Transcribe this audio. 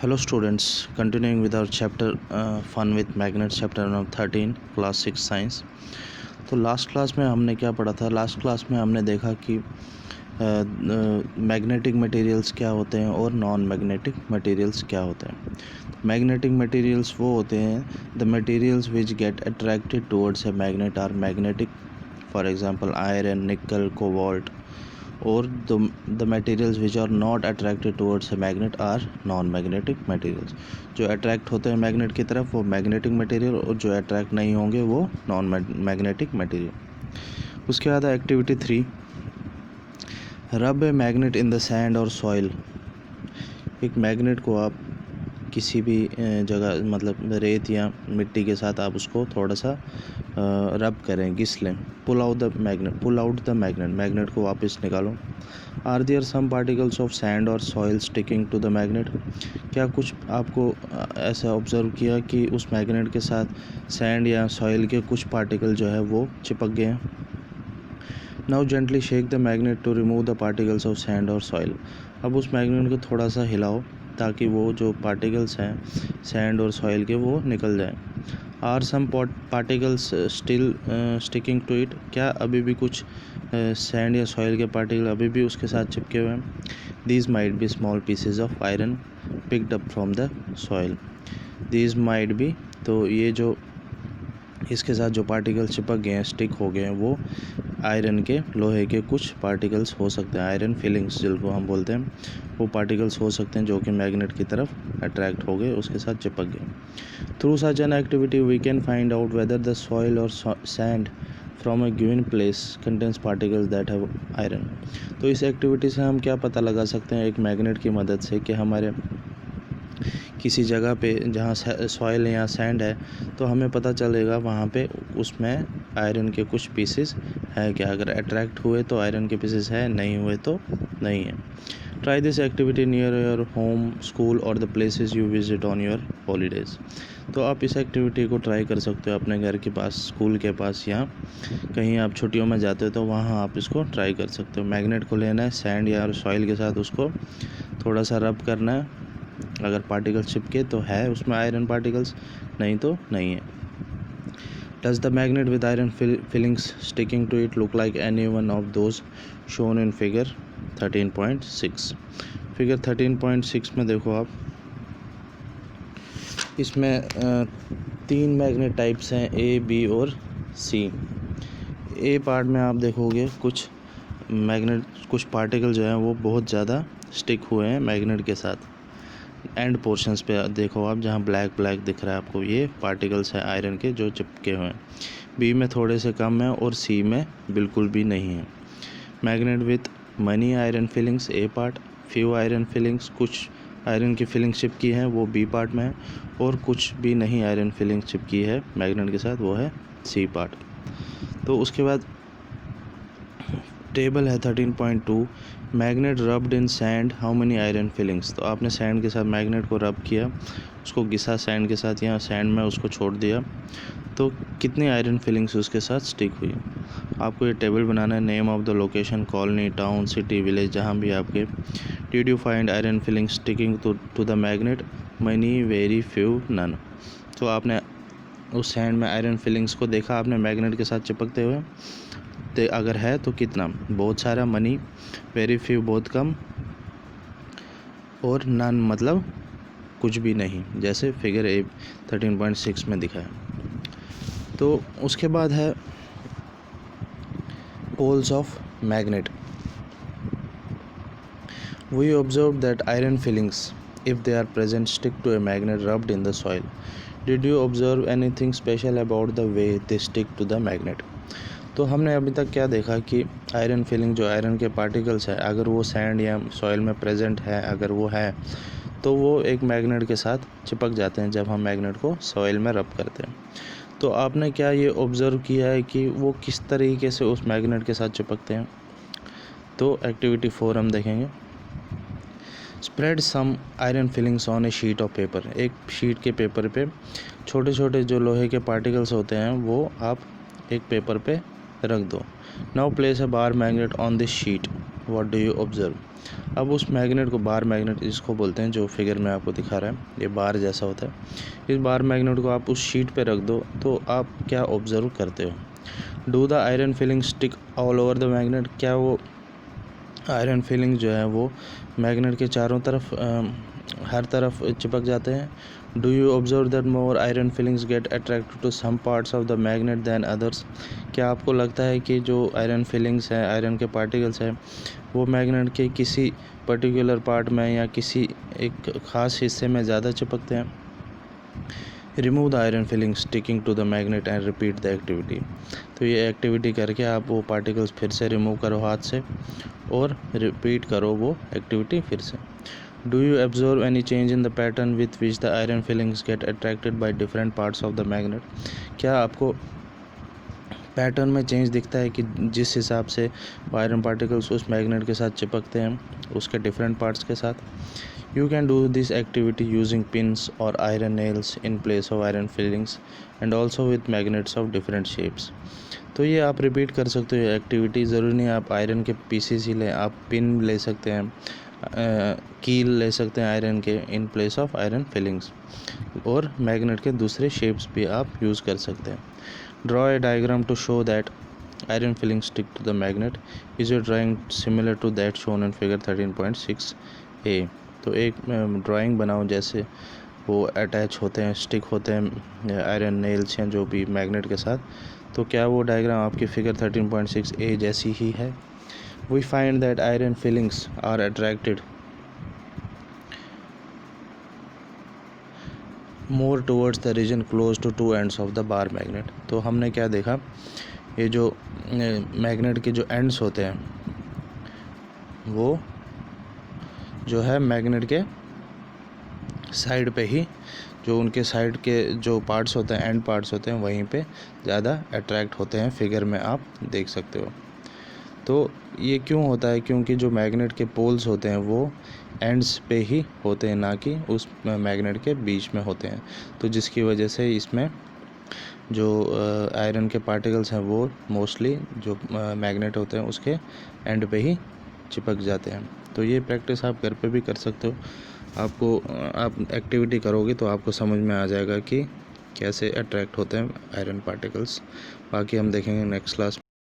Hello students, continuing with our chapter fun with magnets, chapter number 13, class 6 science. तो last class में हमने क्या पढ़ा था? लास्ट क्लास में हमने देखा कि मैग्नेटिक मटेरियल्स क्या होते हैं और नॉन मैग्नेटिक मटेरियल्स क्या होते हैं। मैग्नेटिक मटेरियल्स वो होते हैं the materials which get attracted towards a magnet are magnetic, for example iron, nickel, cobalt. और the materials which are not attracted towards a magnet are non-magnetic materials। जो attract होते हैं मैग्नेट की तरफ वो मैग्नेटिक मटेरियल, और जो attract नहीं होंगे वो नॉन मैग्नेटिक मटेरियल। उसके बाद एक्टिविटी 3, रब a magnet in the sand और सॉइल। एक मैग्नेट को आप किसी भी जगह, मतलब रेत या मिट्टी के साथ आप उसको थोड़ा सा रब करें, घिस लें। Pull out the magnet, magnet को वापस निकालो। Are there some particles of sand और soil sticking to the magnet. क्या कुछ आपको ऐसा ऑब्जर्व किया कि उस मैग्नेट के साथ सैंड या सॉइल के कुछ पार्टिकल जो है वो चिपक गए हैं। Now gently shake the magnet to remove the particles of sand और सॉइल। अब उस मैग्नेट को थोड़ा सा हिलाओ ताकि वो जो पार्टिकल्स हैं सैंड और सॉइल के वो निकल जाएं। Are some particles still sticking to it. क्या अभी भी कुछ सैंड या सॉइल के पार्टिकल अभी भी उसके साथ चिपके हुए हैं। These might be small pieces of iron picked up from the soil. These might be, तो ये जो इसके साथ जो पार्टिकल्स चिपक गए हैं, स्टिक हो गए हैं, वो आयरन के, लोहे के कुछ पार्टिकल्स हो सकते हैं। आयरन फिलिंग्स जिनको हम बोलते हैं, वो पार्टिकल्स हो सकते हैं जो कि मैग्नेट की तरफ अट्रैक्ट हो गए, उसके साथ चिपक गए। Through such an activity we can find out whether the soil और sand from a given place contains particles that have iron. तो इस एक्टिविटी से हम क्या पता लगा सकते हैं एक मैग्नेट की मदद से कि हमारे किसी जगह पे जहाँ सॉइल या सैंड है तो हमें पता चलेगा वहाँ पे उसमें आयरन के कुछ पीसेस है क्या। अगर अट्रैक्ट हुए तो आयरन के पीसेस है, नहीं हुए तो नहीं है। Try this activity near your home, school और the places you visit on your holidays. तो आप इस एक्टिविटी को ट्राई कर सकते हो अपने घर के पास, स्कूल के पास, या कहीं आप छुट्टियों में जाते हो तो वहाँ आप इसको ट्राई कर सकते हो। मैग्नेट को लेना है, सैंड या सॉइल के साथ उसको थोड़ा सा रब करना है। अगर पार्टिकल्स चिपके तो है उसमें आयरन पार्टिकल्स, नहीं तो नहीं है। Does the magnet with iron fillings sticking to it look like any one of those shown in figure 13.6? Figure 13.6 में देखो आप, इसमें 3 मैग्नेट टाइप्स हैं, ए, बी और सी। ए पार्ट में आप देखोगे कुछ मैग्नेट, कुछ पार्टिकल जो हैं वो बहुत ज़्यादा स्टिक हुए हैं मैग्नेट के साथ। एंड पोर्शंस पे देखो आप, जहाँ ब्लैक ब्लैक दिख रहा है आपको, ये पार्टिकल्स हैं आयरन के जो चिपके हुए हैं। बी में थोड़े से कम है और सी में बिल्कुल भी नहीं है। Magnet with money iron filings, A part. Few iron filings, कुछ आयरन की फिलिंग चिपकी है, वो बी पार्ट में है। और कुछ भी नहीं आयरन फिलिंग चिपकी है मैग्नेट के साथ, वो है सी पार्ट। तो उसके बाद टेबल है 13.2, magnet rubbed in sand, how many iron filings. तो आपने सैंड के साथ मैग्नेट को रब किया, उसको घिसा सैंड के साथ या सैंड में उसको छोड़ दिया, तो कितनी आयरन फिलिंग्स उसके साथ स्टिक हुई। आपको ये टेबल बनाना है। Name of the location, colony, town, city, village, जहाँ भी आपके। Did you find iron fillings sticking to the magnet? Many, very few, none. तो आपने उस सैंड में आयरन फिलिंग्स को देखा आपने मैग्नेट के साथ चिपकते हुए, तो अगर है तो कितना? बहुत सारा। मनी, वेरी फ्यू बहुत कम, और नन मतलब कुछ भी नहीं, जैसे फिगर 13.6 में दिखा है। तो उसके बाद है poles of magnet. We observe that iron fillings if they are present stick to a magnet rubbed in the soil. Did you observe anything special about the way they stick to the magnet? तो हमने अभी तक क्या देखा कि iron filling, जो iron के particles है, अगर वो सैंड या सॉइल में प्रेजेंट है, अगर वो है तो वो एक मैग्नेट के साथ चिपक जाते हैं जब हम मैग्नेट को सॉइल में रब करते हैं। तो आपने क्या ये ऑब्ज़र्व किया है कि वो किस तरीके से उस मैग्नेट के साथ चिपकते हैं? तो एक्टिविटी 4 हम देखेंगे। Spread some iron fillings on a sheet of paper. एक शीट के पेपर पे छोटे छोटे जो लोहे के पार्टिकल्स होते हैं वो आप एक पेपर पे रख दो। Now place a bar magnet on this sheet, what do you observe? अब उस मैग्नेट को बार मैग्नेट इसको बोलते हैं, जो फिगर में आपको दिखा रहा है ये बार जैसा होता है। इस बार मैग्नेट को आप उस शीट पे रख दो तो आप क्या ऑब्जर्व करते हो? Do the iron filling stick all over the magnet? क्या वो आयरन फिलिंग जो है वो मैग्नेट के चारों तरफ हर तरफ चिपक जाते हैं? Do you observe that more iron fillings get attracted to some parts of the magnet than others? क्या आपको लगता है कि जो आयरन फिलिंग्स हैं, आयरन के पार्टिकल्स हैं, वो मैग्नेट के किसी पर्टिकुलर पार्ट में या किसी एक ख़ास हिस्से में ज़्यादा चिपकते हैं? Remove the iron filling sticking to the magnet and repeat the activity. तो ये एक्टिविटी करके आप वो पार्टिकल्स फिर से रिमूव करो हाथ से और रिपीट करो वो एक्टिविटी फिर से। Do you observe any change in the pattern with which the iron fillings get attracted by different parts of the magnet? क्या आपको पैटर्न में चेंज दिखता है कि जिस हिसाब से आयरन पार्टिकल्स उस मैग्नेट के साथ चिपकते हैं उसके डिफरेंट पार्ट्स के साथ? You can do this activity using pins or iron nails in place of iron fillings and also with magnets of different shapes. तो ये आप रिपीट कर सकते हो एक्टिविटी। ज़रूरी नहीं आप आयरन के पीसेस ही लें, आप पिन ले सकते हैं, कील ले सकते हैं आयरन के in place of iron fillings, और मैग्नेट के दूसरे शेप्स भी आप यूज़ कर सकते हैं। Draw a diagram to show that iron filling stick to the magnet. Is your drawing similar to that shown in figure 13.6a? तो एक ड्राइंग बनाओ जैसे वो अटैच होते हैं, स्टिक होते हैं आयरन नेल्स हैं जो भी मैग्नेट के साथ। तो क्या वो डायग्राम आपकी फिगर 13.6a जैसी ही है? We find that iron fillings are attracted more towards the region close to two ends of the bar magnet. तो हमने क्या देखा, ये जो मैग्नेट के जो एंड्स होते हैं वो जो है मैग्नेट के साइड पे ही, जो उनके साइड के जो पार्ट्स होते हैं, एंड पार्ट्स होते हैं, वहीं पे ज़्यादा अट्रैक्ट होते हैं, फिगर में आप देख सकते हो। तो ये क्यों होता है? क्योंकि जो मैग्नेट के पोल्स होते हैं वो एंड्स पे ही होते हैं, ना कि उस मैग्नेट के बीच में होते हैं। तो जिसकी वजह से इसमें जो आयरन के पार्टिकल्स हैं वो मोस्टली जो मैग्नेट होते हैं उसके एंड पे ही चिपक जाते हैं। तो ये प्रैक्टिस आप घर पे भी कर सकते हो। आप एक्टिविटी करोगे तो आपको समझ में आ जाएगा कि कैसे अट्रैक्ट होते हैं आयरन पार्टिकल्स। बाकी हम देखेंगे नेक्स्ट क्लास।